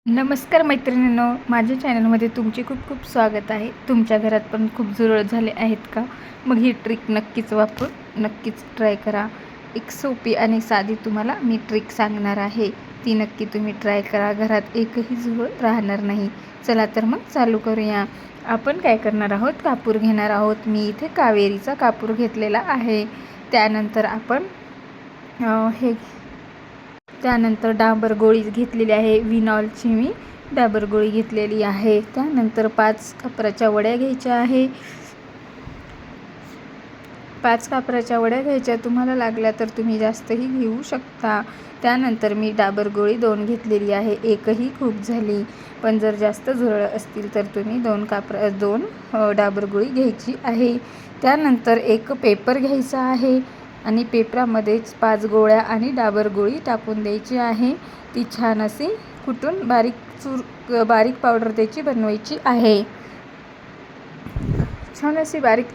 नमस्कार मैत्रिणींनो, माझ्या चॅनलमध्ये तुमचे खूप खूप स्वागत आहे. तुमच्या घरात पण खूप झुरळ झाले आहेत का? मग ही ट्रिक नक्कीच वापरून नक्कीच ट्राय करा. एक सोपी आणि साधी तुम्हाला मी ट्रिक सांगणार आहे. ती नक्की तुम्ही ट्राय करा. घरात एकही झुरळ राहणार नाही. चला तर मग चालू करूया. आपण काय करणार आहोत, कापूर घेणार आहोत. मी इथे कावेरीचा कापूर घेतलेला आहे. त्यानंतर आपण त्यानंतर डांबर गोळी घेतलेली आहे. विनॉलची मी डांबर गोळी घेतलेली आहे. त्यानंतर 5 कापराच्या वड्या घ्यायच्या आहे. 5 कापराच्या वड्या घ्यायच्या. तुम्हाला लागल्या तर तुम्ही जास्तही घेऊ शकता. त्यानंतर मी डांबर गोळी 2 घेतलेली आहे. एकही खूप झाली. पण जर जास्त झुरळ असतील तर तुम्ही 2 डांबर गोळी घ्यायची आहे. त्यानंतर एक पेपर घ्यायचा आहे आणि पेपरामध्येच 5 गोळ्या आणि डांबर गोळी टाकून द्यायची आहे. ती छान अशी कुटून बारीक पावडर त्याची बनवायची आहे. छान अशी बारीक.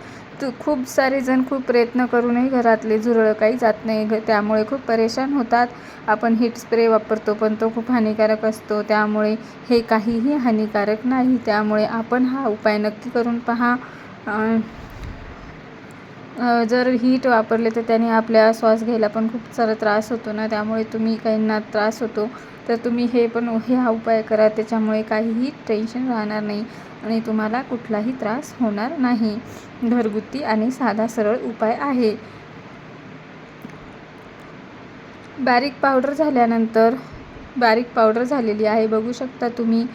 खूप सारे जण खूप प्रयत्न करूनही घरातले झुरळ काही जात नाही. त्यामुळे खूप परेशान होतात. आपण हीट स्प्रे वापरतो पण तो खूप हानिकारक असतो. त्यामुळे हे काहीही हानिकारक नाही. त्यामुळे आपण हा उपाय नक्की करून पहा. जर हीट वापरले तर त्याने आपल्या श्वास घ्यायला पण खूप सारा त्रास होतो ना. त्यामुळे तुम्ही काहींना त्रास होतो तर तुम्ही हा उपाय करा. त्याच्यामुळे काहीही टेन्शन राहणार नाही आणि तुम्हाला कुठलाही त्रास होणार नाही. घरगुती आणि साधा सरळ उपाय आहे. बारीक पावडर झालेली आहे, बघू शकता तुम्ही.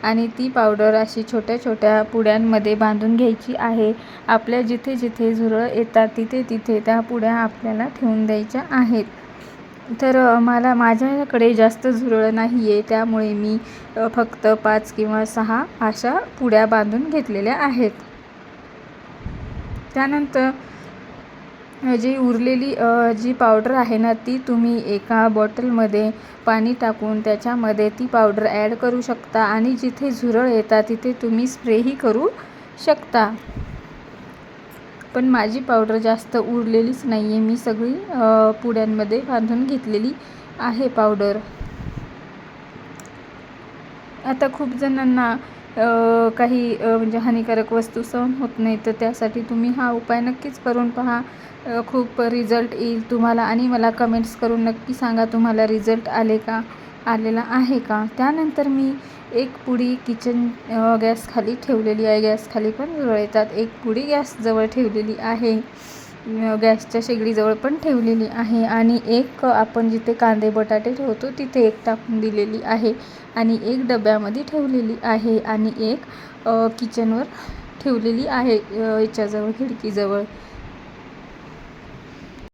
आणि ती पावडर अशी छोट्या छोट्या पुड्यांमध्ये बांधून घ्यायची आहे. आपल्या जिथे जिथे झुरळ येतात तिथे तिथे त्या पुड्या आपल्याला ठेवून द्यायच्या आहेत. तर माझ्याकडे जास्त झुरळ नाही आहे, त्यामुळे मी फक्त 5 किंवा 6 अशा पुड्या बांधून घेतलेल्या आहेत. त्यानंतर जी उरलेली जी पावडर आहे ना, ती तुम्ही एका बॉटलमध्ये पाणी टाकून त्याच्यामध्ये ती पावडर ॲड करू शकता आणि जिथे झुरळ येतात तिथे तुम्ही स्प्रेही करू शकता. पण माझी पावडर जास्त उरलेलीच नाही आहे. मी सगळी पुड्यांमध्ये बांधून घेतलेली आहे पावडर. आता खूप जणांना काही म्हणजे हानिकारक वस्तू सहन होत नाही, तर त्यासाठी तुम्ही हा उपाय नक्कीच करून पहा. खूप रिझल्ट येईल तुम्हाला आणि मला कमेंट्स करून नक्की सांगा तुम्हाला रिझल्ट आलेला आहे का. त्यानंतर मी एक पुडी किचन गॅसखाली ठेवलेली आहे. गॅसखाली पण झुरळ येतात. एक पुडी गॅसजवळ ठेवलेली आहे. गॅसच्या शेगडीजवळ पण ठेवलेली आहे आणि एक आपण जिथे कांदे बटाटे ठेवतो तिथे एक टाकून दिलेली आहे आणि एक डब्यामध्ये ठेवलेली आहे आणि एक किचनवर ठेवलेली आहे, याच्याजवळ खिडकीजवळ.